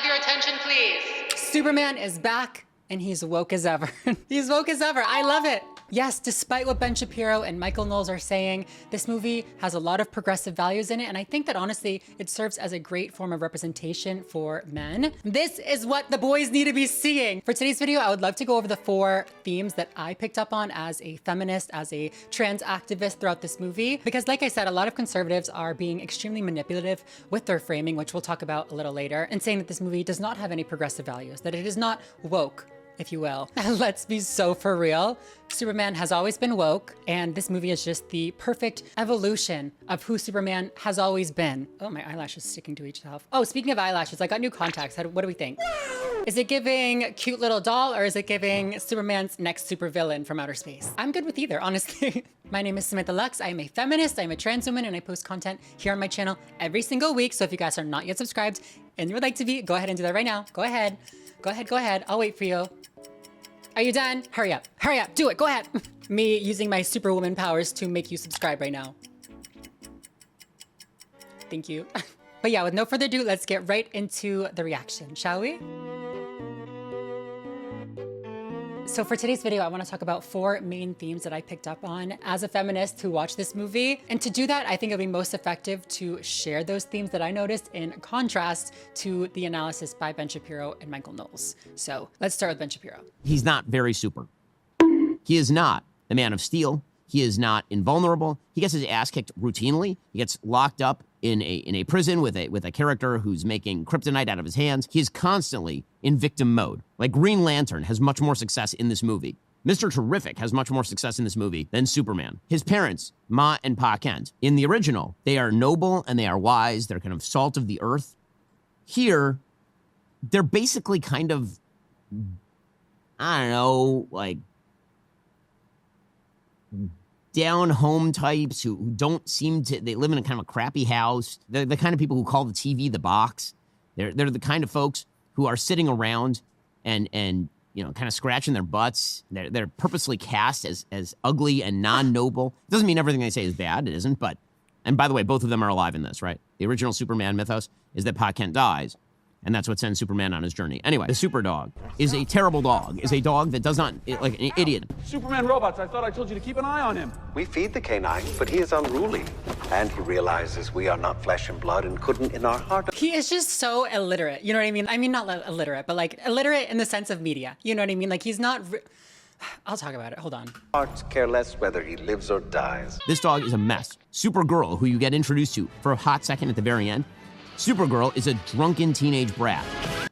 have your attention, please? Superman is back, and he's woke as ever. He's woke as ever. I love it. Yes, despite what Ben Shapiro and Michael Knowles are saying, this movie has a lot of progressive values in it, and I think that honestly, it serves as a great form of representation for men. This is what the boys need to be seeing. For today's video, I would love to go over the 4 themes that I picked up on as a feminist, as a trans activist throughout this movie. Because like I said, a lot of conservatives are being extremely manipulative with their framing, which we'll talk about a little later, and saying that this movie does not have any progressive values, that it is not woke, if you will. And let's be so for real. Superman has always been woke, and this movie is just the perfect evolution of who Superman has always been. Oh, my eyelash is sticking to each self. Oh, speaking of eyelashes, I got new contacts. What do we think? Is it giving cute little doll, or is it giving Superman's next supervillain from outer space? I'm good with either, honestly. My name is Samantha Lux. I am a feminist, I am a trans woman, and I post content here on my channel every single week. So if you guys are not yet subscribed and you would like to be, go ahead and do that right now. Go ahead. Go ahead, go ahead. I'll wait for you. Are you done? Hurry up, do it, go ahead. Me using my superwoman powers to make you subscribe right now. Thank you. But yeah, with no further ado, let's get right into the reaction, shall we? So for today's video, I want to talk about 4 main themes that I picked up on as a feminist who watched this movie. And to do that, I think it'll be most effective to share those themes that I noticed in contrast to the analysis by Ben Shapiro and Michael Knowles. So let's start with Ben Shapiro. He's not very super. He is not the Man of Steel. He is not invulnerable. He gets his ass kicked routinely. He gets locked up in a prison with a character who's making kryptonite out of his hands. He is constantly in victim mode. Like Green Lantern has much more success in this movie. Mr. Terrific has much more success in this movie than Superman. His parents, Ma and Pa Kent, in the original, they are noble and they are wise. They're kind of salt of the earth. Here, they're basically kind of, I don't know, like down home types who don't seem to, they live in a kind of a crappy house. They're the kind of people who call the TV the box. They're the kind of folks who are sitting around and you know, kind of scratching their butts. They're purposely cast as ugly and non-noble. It doesn't mean everything they say is bad. It isn't, but, and by the way, both of them are alive in this, right? The original Superman mythos is that Pa Kent dies, and that's what sends Superman on his journey. Anyway, the super dog is a terrible dog, is a dog that does not, like an idiot. Superman robots, I thought I told you to keep an eye on him. We feed the canine, but he is unruly. And he realizes we are not flesh and blood and couldn't in our heart. He is just so illiterate, you know what I mean? I mean, not illiterate, but like illiterate in the sense of media. You know what I mean? Like he's not, I'll talk about it, hold on. Hearts care less whether he lives or dies. This dog is a mess. Supergirl, who you get introduced to for a hot second at the very end, Supergirl is a drunken teenage brat.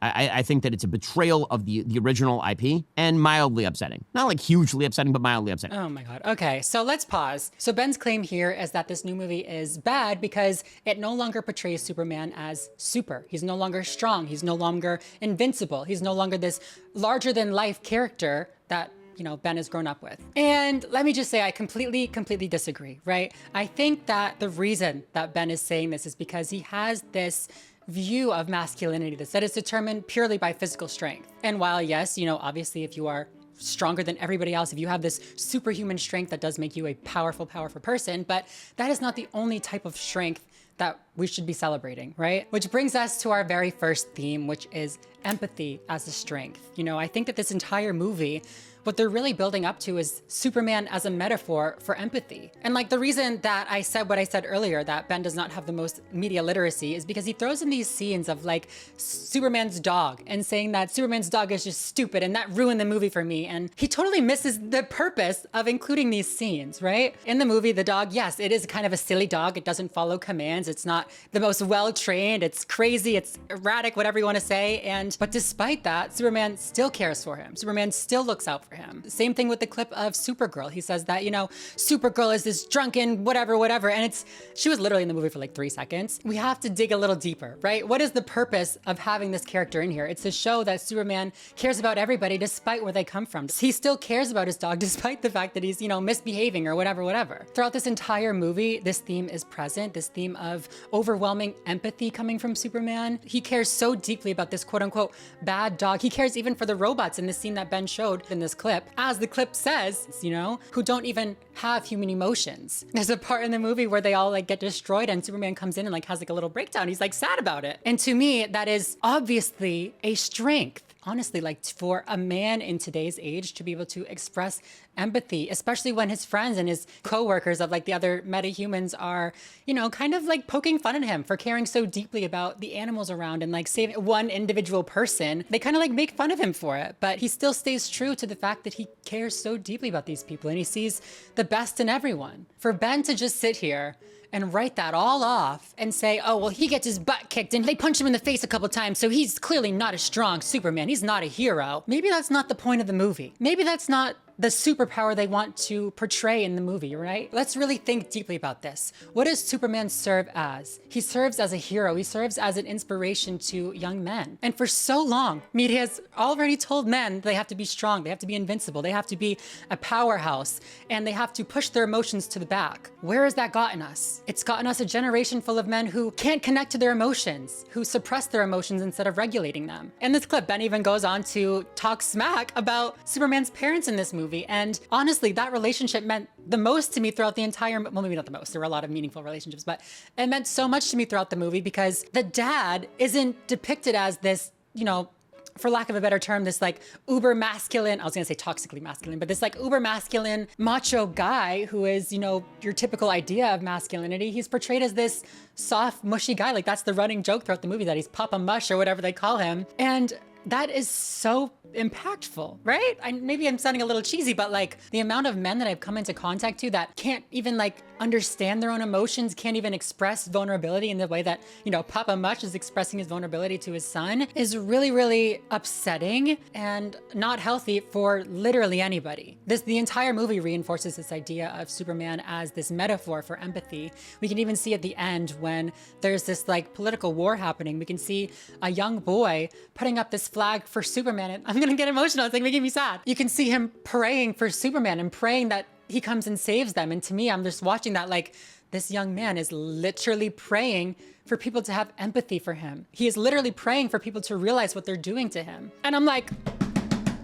I think that it's a betrayal of the original IP and mildly upsetting. Not like hugely upsetting, but mildly upsetting. Oh my God. Okay, so let's pause. So Ben's claim here is that this new movie is bad because it no longer portrays Superman as super. He's no longer strong. He's no longer invincible. He's no longer this larger than life character that, you know, Ben has grown up with. And let me just say, I completely disagree, right? I think that the reason that Ben is saying this is because he has this view of masculinity that is determined purely by physical strength. And while yes, you know, obviously if you are stronger than everybody else, if you have this superhuman strength, that does make you a powerful person, but that is not the only type of strength that we should be celebrating, right? Which brings us to our very first theme, which is empathy as a strength. You know, I think that this entire movie, what they're really building up to is Superman as a metaphor for empathy. And like the reason that I said what I said earlier, that Ben does not have the most media literacy, is because he throws in these scenes of like Superman's dog and saying that Superman's dog is just stupid and that ruined the movie for me. And he totally misses the purpose of including these scenes, right? In the movie, the dog, yes, it is kind of a silly dog. It doesn't follow commands. It's not the most well-trained. It's crazy. It's erratic, whatever you want to say. But despite that, Superman still cares for him. Superman still looks out for him. Same thing with the clip of Supergirl. He says that, you know, Supergirl is this drunken whatever. And she was literally in the movie for like 3 seconds. We have to dig a little deeper, right? What is the purpose of having this character in here? It's to show that Superman cares about everybody despite where they come from. He still cares about his dog despite the fact that he's, you know, misbehaving or whatever. Throughout this entire movie, this theme is present, this theme of overwhelming empathy coming from Superman. He cares so deeply about this quote unquote bad dog. He cares even for the robots in the scene that Ben showed in this clip. As the clip says, you know, who don't even have human emotions. There's a part in the movie where they all like get destroyed and Superman comes in and like has like a little breakdown. He's like sad about it. And to me, that is obviously a strength. Honestly, like for a man in today's age to be able to express empathy, especially when his friends and his coworkers of like the other metahumans are, you know, kind of like poking fun at him for caring so deeply about the animals around and like saving one individual person. They kind of like make fun of him for it, but he still stays true to the fact that he cares so deeply about these people and he sees the best in everyone. For Ben to just sit here and write that all off and say, oh, well, he gets his butt kicked and they punch him in the face a couple times, so he's clearly not a strong Superman. He's not a hero. Maybe that's not the point of the movie. Maybe that's not the superpower they want to portray in the movie, right? Let's really think deeply about this. What does Superman serve as? He serves as a hero. He serves as an inspiration to young men. And for so long, media has already told men they have to be strong, they have to be invincible, they have to be a powerhouse, and they have to push their emotions to the back. Where has that gotten us? It's gotten us a generation full of men who can't connect to their emotions, who suppress their emotions instead of regulating them. In this clip, Ben even goes on to talk smack about Superman's parents in this movie. And honestly, that relationship meant the most to me throughout the entire, well, maybe not the most, there were a lot of meaningful relationships, but it meant so much to me throughout the movie because the dad isn't depicted as this, you know, for lack of a better term, this like uber masculine, I was gonna say toxically masculine, but this like uber masculine macho guy who is, you know, your typical idea of masculinity. He's portrayed as this soft, mushy guy. Like that's the running joke throughout the movie, that he's Papa Mush or whatever they call him. And that is so impactful, right? Maybe I'm sounding a little cheesy, but like the amount of men that I've come into contact to that can't even like understand their own emotions, can't even express vulnerability in the way that, you know, Papa Mush is expressing his vulnerability to his son is really, really upsetting and not healthy for literally anybody. The entire movie reinforces this idea of Superman as this metaphor for empathy. We can even see at the end when there's this like political war happening, we can see a young boy putting up this flag for Superman. And I'm gonna get emotional, it's like making me sad. You can see him praying for Superman and praying that he comes and saves them. And to me, I'm just watching that like this young man is literally praying for people to have empathy for him. He is literally praying for people to realize what they're doing to him. And I'm like,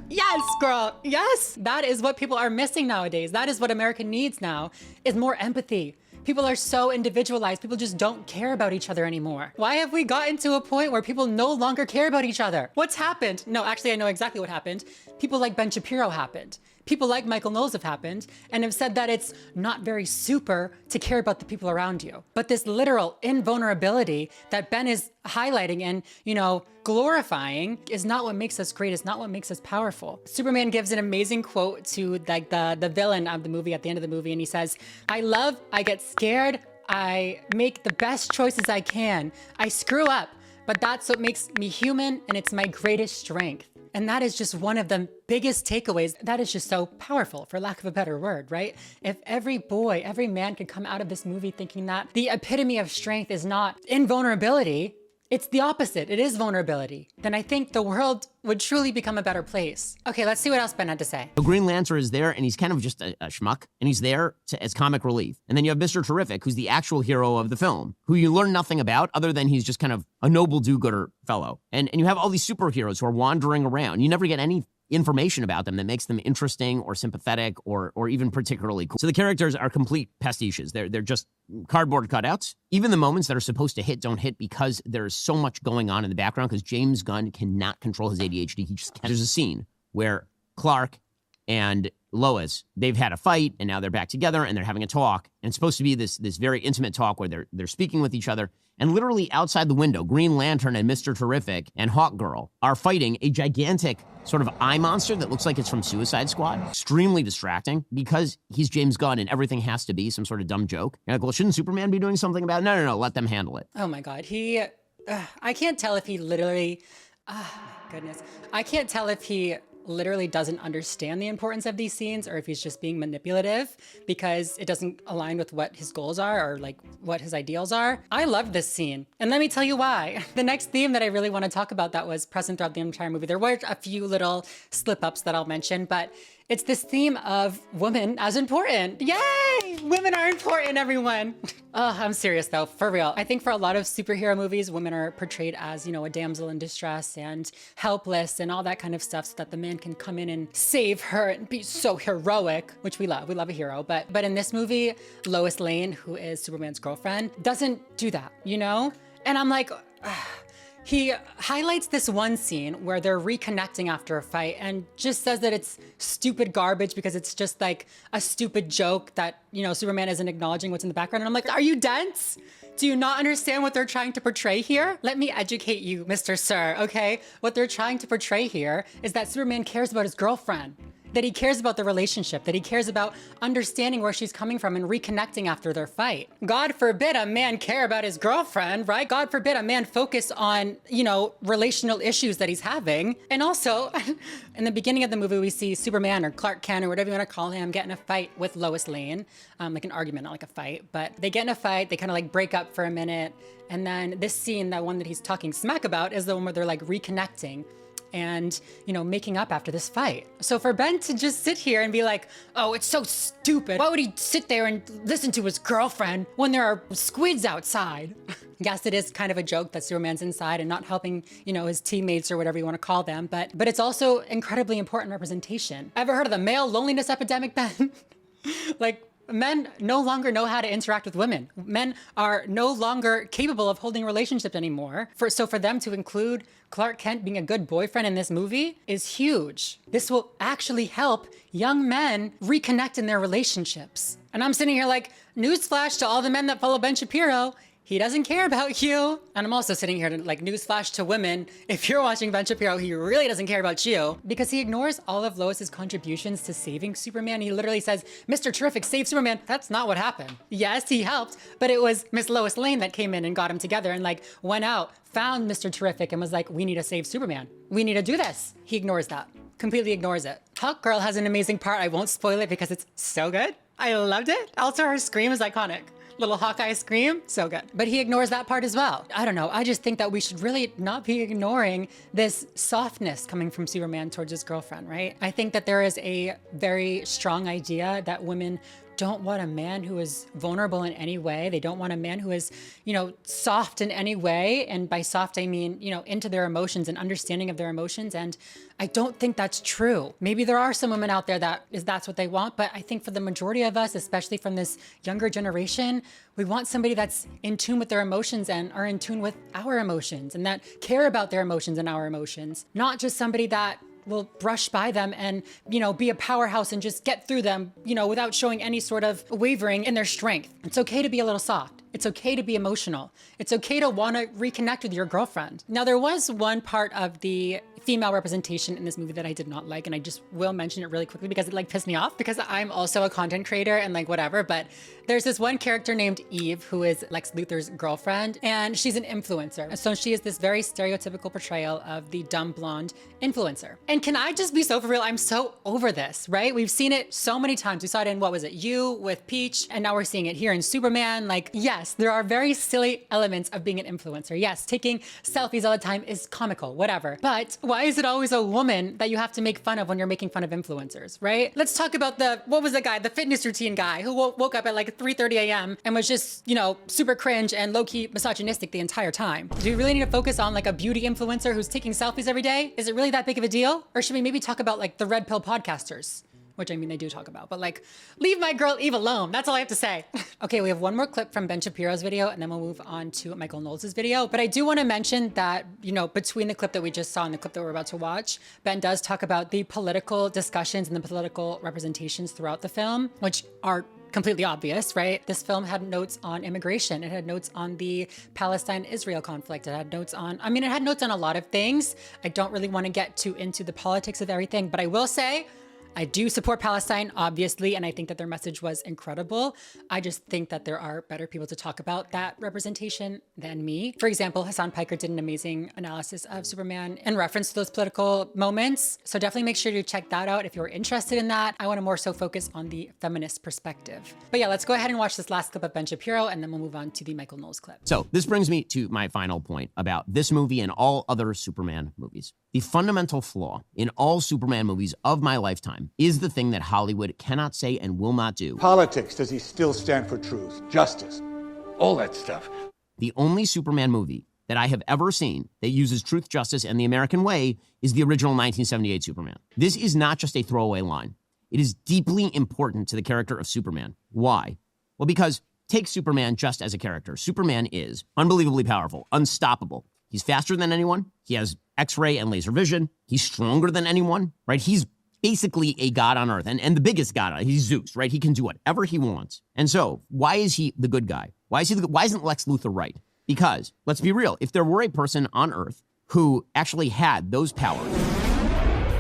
yes, girl, yes. That is what people are missing nowadays. That is what America needs now, is more empathy. People are so individualized. People just don't care about each other anymore. Why have we gotten to a point where people no longer care about each other? What's happened? No, actually, I know exactly what happened. People like Ben Shapiro happened. People like Michael Knowles have happened and have said that it's not very super to care about the people around you. But this literal invulnerability that Ben is highlighting and, you know, glorifying is not what makes us great. It's not what makes us powerful. Superman gives an amazing quote to like the villain of the movie at the end of the movie. And he says, I love, I get scared, I make the best choices I can. I screw up, but that's what makes me human and it's my greatest strength. And that is just one of the biggest takeaways. That is just so powerful, for lack of a better word, right? If every boy, every man could come out of this movie thinking that the epitome of strength is not invulnerability, it's the opposite, it is vulnerability, then I think the world would truly become a better place. Okay, let's see what else Ben had to say. So Green Lantern is there, and he's kind of just a schmuck, and he's there as comic relief. And then you have Mr. Terrific, who's the actual hero of the film, who you learn nothing about other than he's just kind of a noble do-gooder fellow. And you have all these superheroes who are wandering around. You never get any information about them that makes them interesting or sympathetic or even particularly cool. So the characters are complete pastiches. They're just cardboard cutouts. Even the moments that are supposed to hit don't hit because there's so much going on in the background because James Gunn cannot control his ADHD. He just can't. There's a scene where Clark and Lois, they've had a fight and now they're back together and they're having a talk. And it's supposed to be this very intimate talk where they're speaking with each other. And literally outside the window, Green Lantern and Mr. Terrific and Hawk Girl are fighting a gigantic sort of eye monster that looks like it's from Suicide Squad. Extremely distracting because he's James Gunn and everything has to be some sort of dumb joke. You're like, well, shouldn't Superman be doing something about it? No, let them handle it. Oh my God, I can't tell if he literally, my goodness. I can't tell if he literally doesn't understand the importance of these scenes or if he's just being manipulative because it doesn't align with what his goals are or like what his ideals are. I loved this scene. And let me tell you why. The next theme that I really want to talk about that was present throughout the entire movie, there were a few little slip ups that I'll mention, but It's this theme of women as important. Yay! Women are important, everyone. Oh, I'm serious though, for real. I think for a lot of superhero movies, women are portrayed as, a damsel in distress and helpless and all that kind of stuff so that the man can come in and save her and be so heroic, which we love. We love a hero. But in this movie, Lois Lane, who is Superman's girlfriend, doesn't do that, And I'm like, he highlights this one scene where they're reconnecting after a fight and just says that it's stupid garbage because it's just like a stupid joke that, Superman isn't acknowledging what's in the background. And I'm like, are you dense? Do you not understand what they're trying to portray here? Let me educate you, Mr. Sir, okay? What they're trying to portray here is that Superman cares about his girlfriend, that he cares about the relationship, that he cares about understanding where she's coming from and reconnecting after their fight. God forbid a man care about his girlfriend, right? God forbid a man focus on, relational issues that he's having. And also, in the beginning of the movie, we see Superman or Clark Kent or whatever you want to call him get in a fight with Lois Lane, like an argument, not like a fight, but they get in a fight, they kind of like break up for a minute. And then this scene, that one that he's talking smack about, is the one where they're like reconnecting and, making up after this fight. So for Ben to just sit here and be like, oh, it's so stupid. Why would he sit there and listen to his girlfriend when there are squids outside? Yes, it is kind of a joke that Superman's inside and not helping, his teammates or whatever you want to call them. But it's also incredibly important representation. Ever heard of the male loneliness epidemic, Ben? Like, men no longer know how to interact with women. Men are no longer capable of holding relationships anymore. So for them to include Clark Kent being a good boyfriend in this movie is huge. This will actually help young men reconnect in their relationships. And I'm sitting here like, newsflash to all the men that follow Ben Shapiro. He doesn't care about you. And I'm also sitting here to like newsflash to women. If you're watching Ben Shapiro, he really doesn't care about you because he ignores all of Lois's contributions to saving Superman. He literally says, Mr. Terrific saved Superman. That's not what happened. Yes, he helped, but it was Miss Lois Lane that came in and got him together and like went out, found Mr. Terrific and was like, we need to save Superman. We need to do this. He ignores that, completely ignores it. Hawk Girl has an amazing part. I won't spoil it because it's so good. I loved it. Also, her scream is iconic. Little Hawkeye scream, so good. But he ignores that part as well. I don't know, I just think that we should really not be ignoring this softness coming from Superman towards his girlfriend, right? I think that there is a very strong idea that women don't want a man who is vulnerable in any way. They don't want a man who is, soft in any way. And by soft, I mean, into their emotions and understanding of their emotions. And I don't think that's true. Maybe there are some women out there that's what they want. But I think for the majority of us, especially from this younger generation, we want somebody that's in tune with their emotions and are in tune with our emotions and that care about their emotions and our emotions. Not just somebody that will brush by them and, be a powerhouse and just get through them, without showing any sort of wavering in their strength. It's okay to be a little soft. It's okay to be emotional. It's okay to want to reconnect with your girlfriend. Now, there was one part of the female representation in this movie that I did not like, and I just will mention it really quickly because it pissed me off because I'm also a content creator and whatever, but there's this one character named Eve who is Lex Luthor's girlfriend, and she's an influencer. And so she is this very stereotypical portrayal of the dumb blonde influencer. And can I just be so for real? I'm so over this, right? We've seen it so many times. We saw it in, what was it, You with Peach, and now we're seeing it here in Superman. Yes, there are very silly elements of being an influencer. Yes, taking selfies all the time is comical, whatever. But why is it always a woman that you have to make fun of when you're making fun of influencers, right? Let's talk about the fitness routine guy who woke up at 3:30 a.m. and was just, super cringe and low-key misogynistic the entire time. Do we really need to focus on a beauty influencer who's taking selfies every day? Is it really that big of a deal? Or should we maybe talk about the red pill podcasters? Which I mean, they do talk about, but leave my girl Eve alone. That's all I have to say. Okay, we have one more clip from Ben Shapiro's video and then we'll move on to Michael Knowles' video. But I do want to mention that, between the clip that we just saw and the clip that we're about to watch, Ben does talk about the political discussions and the political representations throughout the film, which are completely obvious, right? This film had notes on immigration. It had notes on the Palestine-Israel conflict. It had notes on a lot of things. I don't really want to get too into the politics of everything, but I will say, I do support Palestine, obviously, and I think that their message was incredible. I just think that there are better people to talk about that representation than me. For example, Hassan Piker did an amazing analysis of Superman in reference to those political moments. So definitely make sure to check that out if you're interested in that. I want to more so focus on the feminist perspective. But yeah, let's go ahead and watch this last clip of Ben Shapiro, and then we'll move on to the Michael Knowles clip. So this brings me to my final point about this movie and all other Superman movies. The fundamental flaw in all Superman movies of my lifetime Superman is the thing that Hollywood cannot say and will not do. Politics, does he still stand for truth, justice, all that stuff? The only Superman movie that I have ever seen that uses truth, justice, and the American way is the original 1978 Superman. This is not just a throwaway line. It is deeply important to the character of Superman. Why? Well, because take Superman just as a character. Superman is unbelievably powerful, unstoppable. He's faster than anyone. He has X-ray and laser vision. He's stronger than anyone, right? He's basically a god on earth, and the biggest god on earth. He's Zeus, right? He can do whatever he wants. And so, why is he the good guy? Why isn't Lex Luthor right? Because, let's be real, if there were a person on earth who actually had those powers,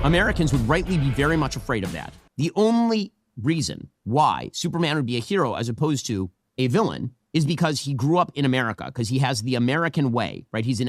Americans would rightly be very much afraid of that. The only reason why Superman would be a hero as opposed to a villain is because he grew up in America, because he has the American way, right? He's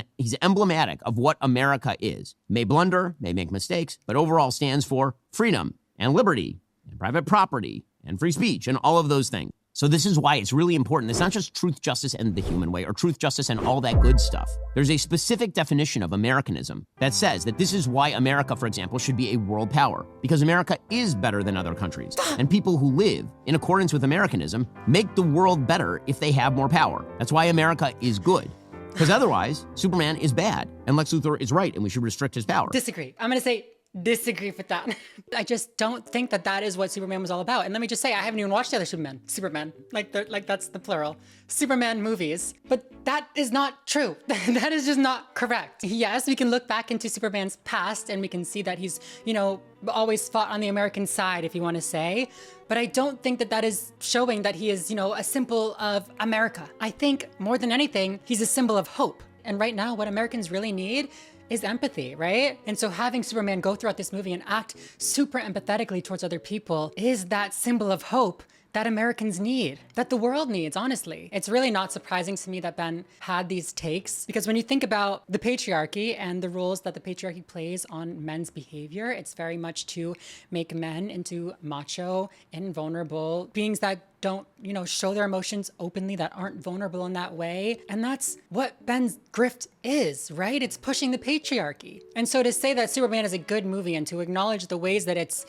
emblematic of what America is. May blunder, may make mistakes, but overall stands for freedom and liberty and private property and free speech and all of those things. So this is why it's really important. It's not just truth, justice, and the human way, or truth, justice, and all that good stuff. There's a specific definition of Americanism that says that this is why America, for example, should be a world power, because America is better than other countries. And people who live in accordance with Americanism make the world better if they have more power. That's why America is good. Because otherwise, Superman is bad, and Lex Luthor is right, and we should restrict his power. Disagree. I'm going to say disagree with that. I just don't think that that is what Superman was all about. And let me just say, I haven't even watched the other Superman, like that's the plural, Superman movies. But that is not true. That is just not correct. Yes, we can look back into Superman's past and we can see that he's, always fought on the American side, if you want to say. But I don't think that that is showing that he is, a symbol of America. I think more than anything, he's a symbol of hope. And right now, what Americans really need is empathy, right? And so having Superman go throughout this movie and act super empathetically towards other people is that symbol of hope that Americans need, that the world needs, honestly. It's really not surprising to me that Ben had these takes, because when you think about the patriarchy and the roles that the patriarchy plays on men's behavior, it's very much to make men into macho, invulnerable beings that don't, show their emotions openly, that aren't vulnerable in that way. And that's what Ben's grift is, right? It's pushing the patriarchy. And so to say that Superman is a good movie and to acknowledge the ways that it's,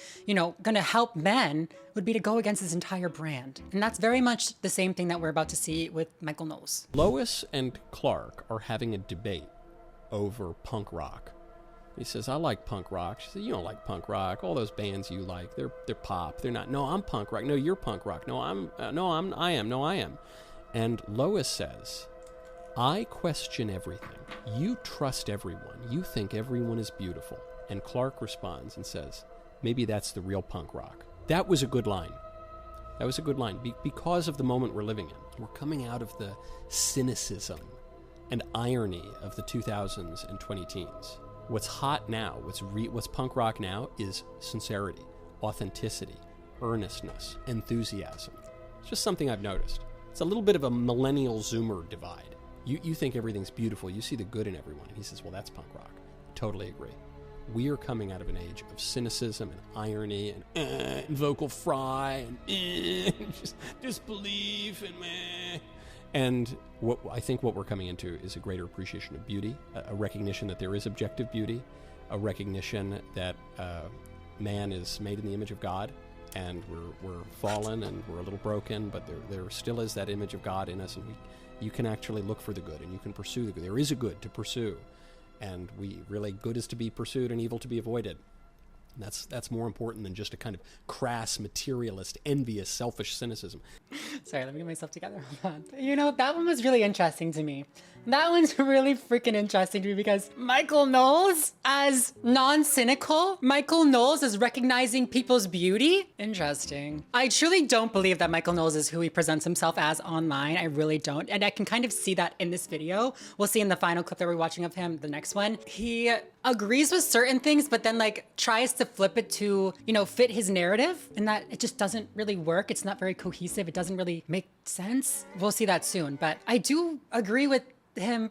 gonna help men would be to go against his entire brand. And that's very much the same thing that we're about to see with Michael Knowles. Lois and Clark are having a debate over punk rock. He says, I like punk rock. She says, you don't like punk rock. All those bands you like, they're pop. They're not. No, I'm punk rock. No, you're punk rock. No, I am. And Lois says, I question everything. You trust everyone. You think everyone is beautiful. And Clark responds and says, maybe that's the real punk rock. That was a good line. That was a good line because of the moment we're living in. We're coming out of the cynicism and irony of the 2000s and 2010s. What's hot now, what's punk rock now is sincerity, authenticity, earnestness, enthusiasm. It's just something I've noticed. It's a little bit of a millennial Zoomer divide. You think everything's beautiful. You see the good in everyone. And he says, well, that's punk rock. Totally agree. We are coming out of an age of cynicism and irony and vocal fry and just disbelief and meh. And I think what we're coming into is a greater appreciation of beauty, a recognition that there is objective beauty, a recognition that man is made in the image of God, and we're fallen and we're a little broken, but there still is that image of God in us, and you can actually look for the good, and you can pursue the good. There is a good to pursue, and good is to be pursued and evil to be avoided. And that's more important than just a kind of crass, materialist, envious, selfish cynicism. Sorry, let me get myself together. Hold on. That one was really interesting to me. That one's really freaking interesting to me because Michael Knowles as non-cynical, Michael Knowles is recognizing people's beauty. Interesting. I truly don't believe that Michael Knowles is who he presents himself as online. I really don't. And I can kind of see that in this video. We'll see in the final clip that we're watching of him, the next one. He agrees with certain things, but then tries to flip it to, fit his narrative, and that it just doesn't really work. It's not very cohesive. It doesn't really make sense. We'll see that soon. But I do agree with him,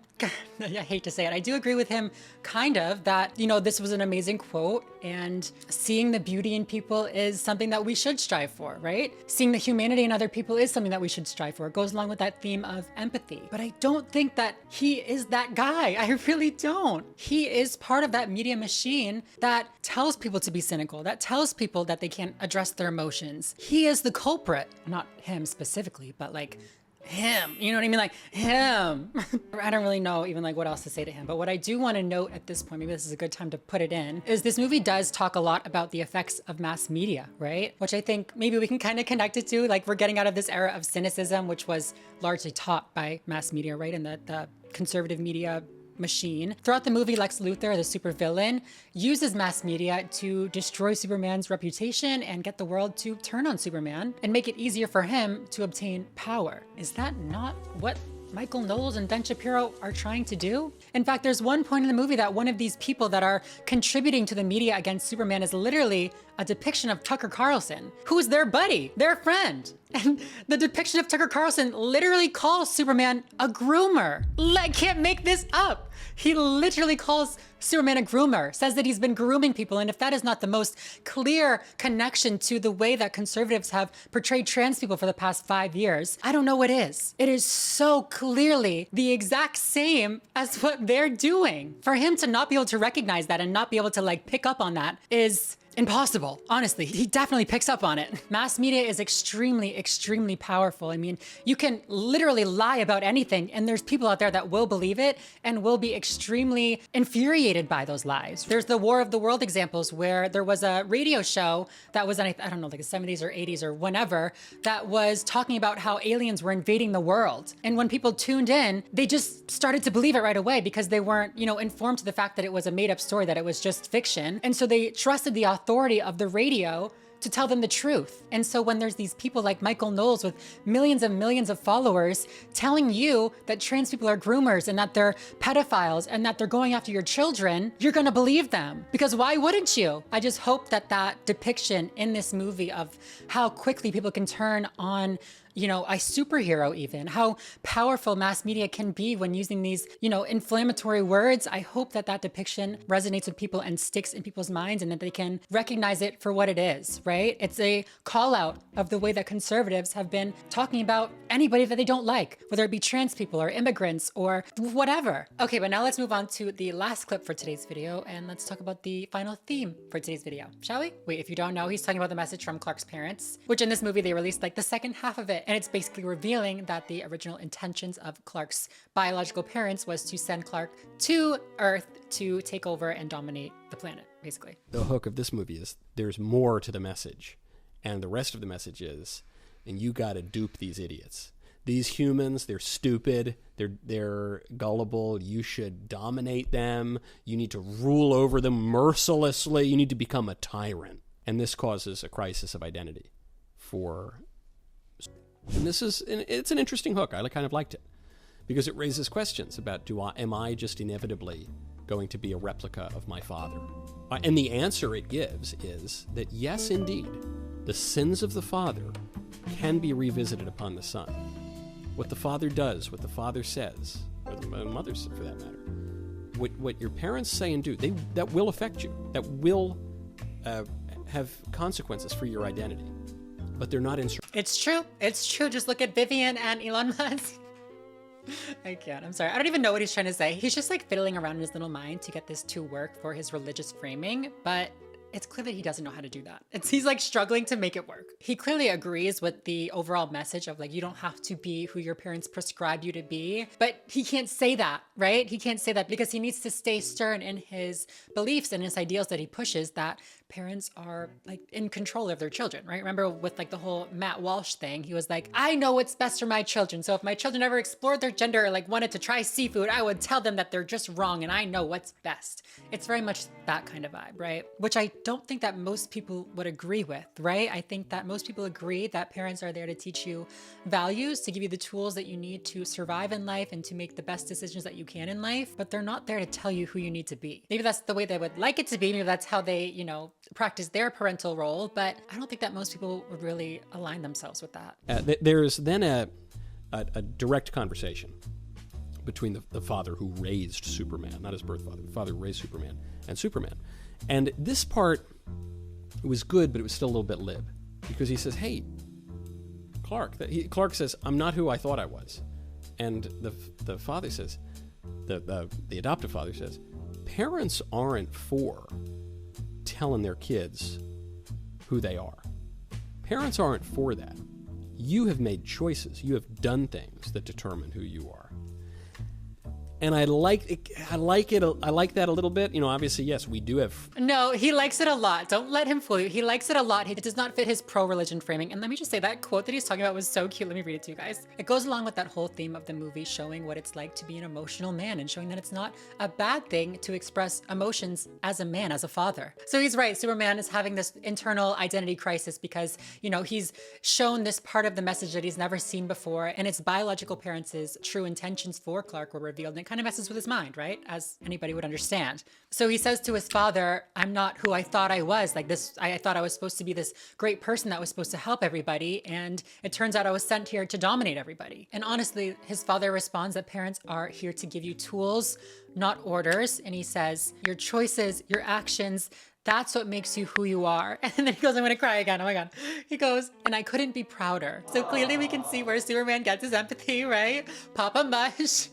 I hate to say it, I do agree with him kind of that, this was an amazing quote, and seeing the beauty in people is something that we should strive for, right? Seeing the humanity in other people is something that we should strive for. It goes along with that theme of empathy. But I don't think that he is that guy. I really don't. He is part of that media machine that tells people to be cynical, that tells people that they can't address their emotions. He is the culprit. Not him specifically, but like him, you know what I mean? Like him. I don't really know even like what else to say to him. But what I do want to note at this point, maybe this is a good time to put it in, is this movie does talk a lot about the effects of mass media, right? Which I think maybe we can kind of connect it to, like we're getting out of this era of cynicism, which was largely taught by mass media, right? And the conservative media machine. Throughout the movie, Lex Luthor, the supervillain, uses mass media to destroy Superman's reputation and get the world to turn on Superman and make it easier for him to obtain power. Is that not what Michael Knowles and Ben Shapiro are trying to do? In fact, there's one point in the movie that one of these people that are contributing to the media against Superman is literally a depiction of Tucker Carlson, who's their buddy, their friend. And the depiction of Tucker Carlson literally calls Superman a groomer. I can't make this up. He literally calls Superman a groomer, says that he's been grooming people. And if that is not the most clear connection to the way that conservatives have portrayed trans people for the past 5 years, I don't know what is. It is so clearly the exact same as what they're doing. For him to not be able to recognize that and not be able to like pick up on that is impossible. Honestly, he definitely picks up on it. Mass media is extremely, extremely powerful. I mean, you can literally lie about anything, and there's people out there that will believe it and will be extremely infuriated by those lies. There's the War of the World examples where there was a radio show that was in, I don't know, like the 70s or 80s or whenever, that was talking about how aliens were invading the world. And when people tuned in, they just started to believe it right away because they weren't, informed to the fact that it was a made up story, that it was just fiction. And so they trusted the authority of the radio to tell them the truth. And so when there's these people like Michael Knowles with millions and millions of followers telling you that trans people are groomers and that they're pedophiles and that they're going after your children, you're gonna believe them. Because why wouldn't you? I just hope that that depiction in this movie of how quickly people can turn on a superhero even, how powerful mass media can be when using these, inflammatory words. I hope that that depiction resonates with people and sticks in people's minds and that they can recognize it for what it is, right? It's a call out of the way that conservatives have been talking about anybody that they don't like, whether it be trans people or immigrants or whatever. Okay, but now let's move on to the last clip for today's video and let's talk about the final theme for today's video, shall we? Wait, if you don't know, he's talking about the message from Clark's parents, which in this movie they released like the second half of it. And it's basically revealing that the original intentions of Clark's biological parents was to send Clark to Earth to take over and dominate the planet, basically. The hook of this movie is there's more to the message. And the rest of the message is, and you got to dupe these idiots. These humans, they're stupid, they're gullible, you should dominate them, you need to rule over them mercilessly, you need to become a tyrant. And this causes a crisis of identity for... And it's an interesting hook. I kind of liked it because it raises questions about am I just inevitably going to be a replica of my father? And the answer it gives is that yes, indeed, the sins of the father can be revisited upon the son. What the father does, what the father says, or the mother for that matter, what your parents say and do, that will affect you. That will have consequences for your identity. But they're not It's true. It's true. Just look at Vivian and Elon Musk. I can't. I'm sorry. I don't even know what he's trying to say. He's just like fiddling around in his little mind to get this to work for his religious framing, but it's clear that he doesn't know how to do that. He's like struggling to make it work. He clearly agrees with the overall message of like, you don't have to be who your parents prescribed you to be, but he can't say that, right? He can't say that because he needs to stay stern in his beliefs and his ideals that he pushes, that parents are like in control of their children, right? Remember with like the whole Matt Walsh thing, he was like, I know what's best for my children. So if my children ever explored their gender or like wanted to try seafood, I would tell them that they're just wrong and I know what's best. It's very much that kind of vibe, right? Which I don't think that most people would agree with, right? I think that most people agree that parents are there to teach you values, to give you the tools that you need to survive in life and to make the best decisions that you can in life, but they're not there to tell you who you need to be. Maybe that's the way they would like it to be. Maybe that's how they, practice their parental role, but I don't think that most people would really align themselves with that. There's then a direct conversation between the father who raised Superman, not his birth father, the father who raised Superman, and Superman. And this part was good, but it was still a little bit lib, because he says, hey, Clark. Clark says, I'm not who I thought I was. And the father says, the adoptive father says, parents aren't for telling their kids who they are. Parents aren't for that. You have made choices. You have done things that determine who you are. And I like it. I like that a little bit. You know, obviously, yes, we do have. No, he likes it a lot. Don't let him fool you. He likes it a lot. It does not fit his pro-religion framing. And let me just say, that quote that he's talking about was so cute. Let me read it to you guys. It goes along with that whole theme of the movie, showing what it's like to be an emotional man and showing that it's not a bad thing to express emotions as a man, as a father. So he's right. Superman is having this internal identity crisis because, you know, he's shown this part of the message that he's never seen before, and his biological parents' true intentions for Clark were revealed, and it kind of messes with his mind, right? As anybody would understand. So he says to his father, I'm not who I thought I was. Like this, I thought I was supposed to be this great person that was supposed to help everybody, and it turns out I was sent here to dominate everybody. And honestly, his father responds that parents are here to give you tools, not orders. And he says, your choices, your actions, that's what makes you who you are. And then he goes, I'm gonna cry again, oh my God. He goes, and I couldn't be prouder. So clearly we can see where Superman gets his empathy, right? Papa Mush.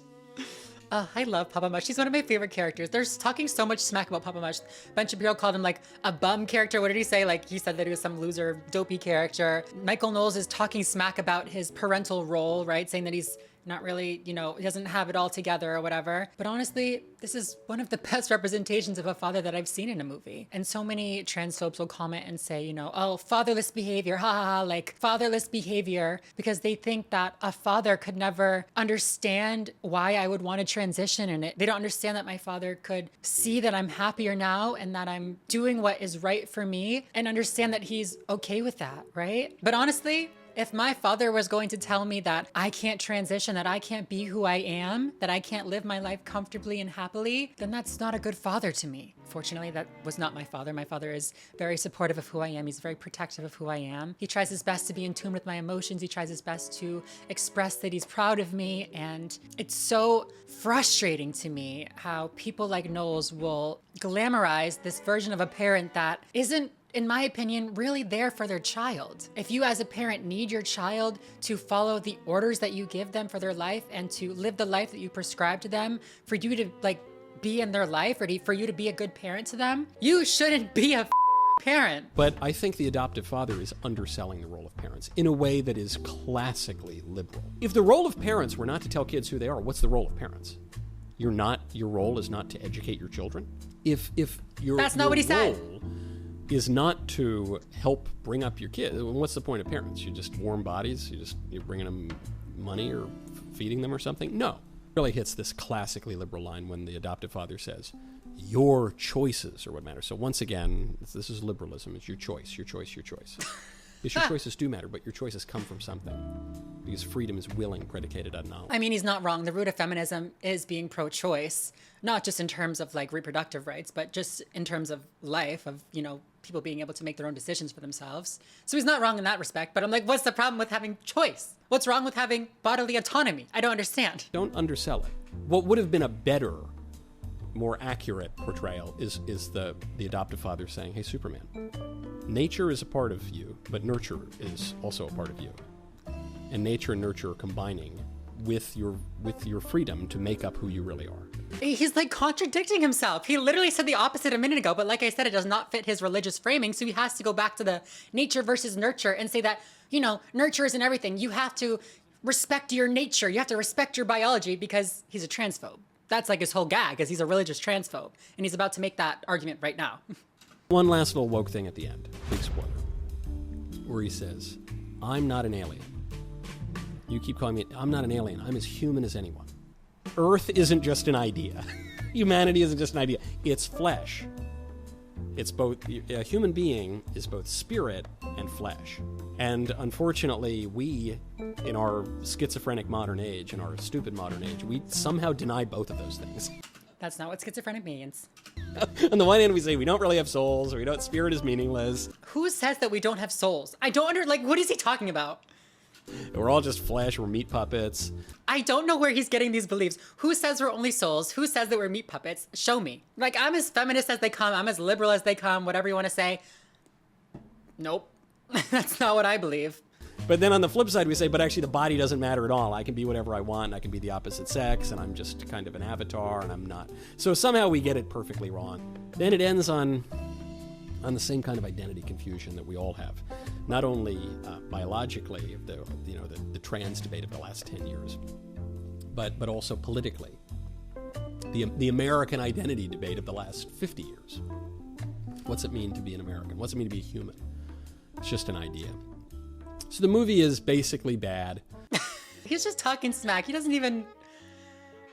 I love Papa Mush. He's one of my favorite characters. They're talking so much smack about Papa Mush. Ben Shapiro called him like a bum character. What did he say? Like he said that he was some loser, dopey character. Michael Knowles is talking smack about his parental role, right? Saying that he's not really, you know, he doesn't have it all together or whatever. But honestly, this is one of the best representations of a father that I've seen in a movie. And so many transphobes will comment and say, you know, oh, fatherless behavior, ha ha ha, like fatherless behavior, because they think that a father could never understand why I would want to transition in it. They don't understand that my father could see that I'm happier now and that I'm doing what is right for me and understand that he's okay with that, right? But honestly, if my father was going to tell me that I can't transition, that I can't be who I am, that I can't live my life comfortably and happily, then that's not a good father to me. Fortunately, that was not my father. My father is very supportive of who I am. He's very protective of who I am. He tries his best to be in tune with my emotions. He tries his best to express that he's proud of me. And it's so frustrating to me how people like Knowles will glamorize this version of a parent that isn't, in my opinion, really there for their child. If you as a parent need your child to follow the orders that you give them for their life and to live the life that you prescribe to them, for you to like be in their life or for you to be a good parent to them, you shouldn't be a parent. But I think the adoptive father is underselling the role of parents in a way that is classically liberal. If the role of parents were not to tell kids who they are, what's the role of parents? Your role is not to educate your children? If your That's not what he said. Is not to help bring up your kid. What's the point of parents? You just warm bodies? You're bringing them money or feeding them or something? No. It really hits this classically liberal line when the adoptive father says, your choices are what matter. So once again, this is liberalism. It's your choice, your choice, your choice. Yes, your choices do matter, but your choices come from something. Because freedom is willing, predicated on knowledge. I mean, he's not wrong. The root of feminism is being pro-choice, not just in terms of like reproductive rights, but just in terms of life, of, you know, people being able to make their own decisions for themselves. So he's not wrong in that respect, but I'm like, what's the problem with having choice? What's wrong with having bodily autonomy? I don't understand. Don't undersell it. What would have been a better, more accurate portrayal is the adoptive father saying, hey, Superman, nature is a part of you, but nurture is also a part of you. And nature and nurture are combining with your freedom to make up who you really are. He's like contradicting himself. He literally said the opposite a minute ago, but like I said, it does not fit his religious framing, so he has to go back to the nature versus nurture and say that, you know, nurture isn't everything. You have to respect your nature. You have to respect your biology, because he's a transphobe. That's like his whole gag, is he's a religious transphobe, and he's about to make that argument right now. One last little woke thing at the end, big spoiler, where he says, I'm not an alien. You keep calling me, I'm not an alien. I'm as human as anyone. Earth isn't just an idea. Humanity isn't just an idea. It's flesh. It's both, a human being is both spirit and flesh. And unfortunately, we, in our schizophrenic modern age, in our stupid modern age, we somehow deny both of those things. That's not what schizophrenic means. On the one hand, we say we don't really have souls, or spirit is meaningless. Who says that we don't have souls? I don't like, what is he talking about? We're all just flesh. We're meat puppets. I don't know where he's getting these beliefs. Who says we're only souls? Who says that we're meat puppets? Show me. Like, I'm as feminist as they come. I'm as liberal as they come, whatever you want to say. Nope. That's not what I believe. But then on the flip side, we say, but actually the body doesn't matter at all. I can be whatever I want. And I can be the opposite sex, and I'm just kind of an avatar, and I'm not. So somehow we get it perfectly wrong. Then it ends on the same kind of identity confusion that we all have, not only biologically, the trans debate of the last 10 years, but also politically, the American identity debate of the last 50 years. What's it mean to be an American? What's it mean to be a human? It's just an idea. So the movie is basically bad. He's just talking smack. He doesn't even...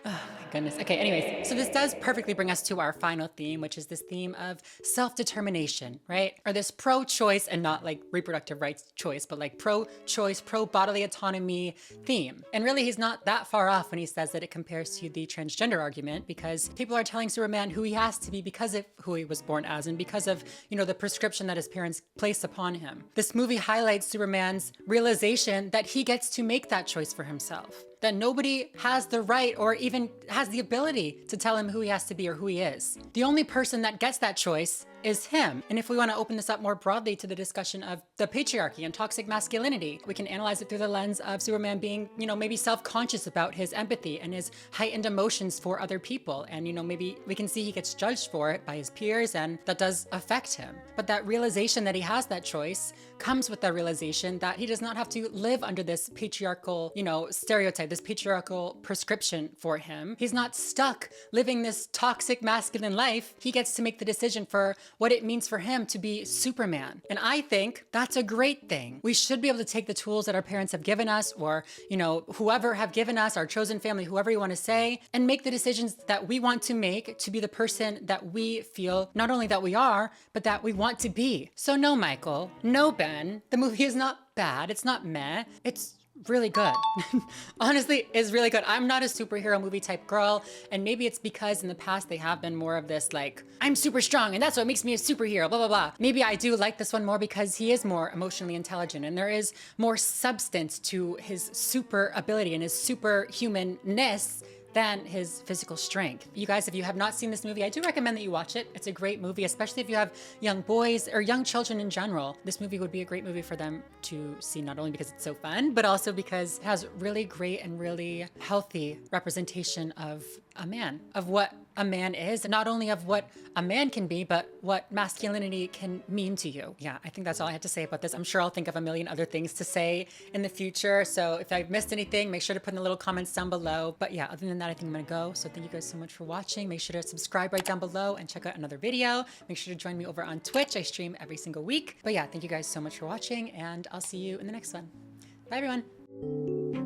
Oh my goodness. Okay, anyways, so this does perfectly bring us to our final theme, which is this theme of self-determination, right? Or this pro-choice, and not like reproductive rights choice, but like pro-choice, pro-bodily autonomy theme. And really, he's not that far off when he says that it compares to the transgender argument, because people are telling Superman who he has to be because of who he was born as and because of, the prescription that his parents placed upon him. This movie highlights Superman's realization that he gets to make that choice for himself, that nobody has the right or even has the ability to tell him who he has to be or who he is. The only person that gets that choice is him. And if we want to open this up more broadly to the discussion of the patriarchy and toxic masculinity, we can analyze it through the lens of Superman being, maybe self-conscious about his empathy and his heightened emotions for other people. And, maybe we can see he gets judged for it by his peers, and that does affect him. But that realization that he has that choice comes with the realization that he does not have to live under this patriarchal, stereotype, this patriarchal prescription for him. He's not stuck living this toxic masculine life. He gets to make the decision for what it means for him to be Superman. And I think that's a great thing. We should be able to take the tools that our parents have given us, or, whoever have given us, our chosen family, whoever you want to say, and make the decisions that we want to make to be the person that we feel not only that we are, but that we want to be. So no, Michael, no, Ben, the movie is not bad. It's not meh. It's really good. Honestly, is really good. I'm not a superhero movie type girl, and maybe it's because in the past they have been more of this like, I'm super strong and that's what makes me a superhero, blah, blah, blah. Maybe I do like this one more because he is more emotionally intelligent and there is more substance to his super ability and his superhumanness than his physical strength. You guys, if you have not seen this movie, I do recommend that you watch it. It's a great movie, especially if you have young boys or young children in general. This movie would be a great movie for them to see, not only because it's so fun, but also because it has really great and really healthy representation of a man, of what a man is, not only of what a man can be, but what masculinity can mean to you. Yeah, I think that's all I had to say about this. I'm sure I'll think of a million other things to say in the future. So if I've missed anything, make sure to put in the little comments down below. But yeah, other than that, I think I'm gonna go. So thank you guys so much for watching. Make sure to subscribe right down below and check out another video. Make sure to join me over on Twitch. I stream every single week. But yeah, thank you guys so much for watching, and I'll see you in the next one. Bye, everyone.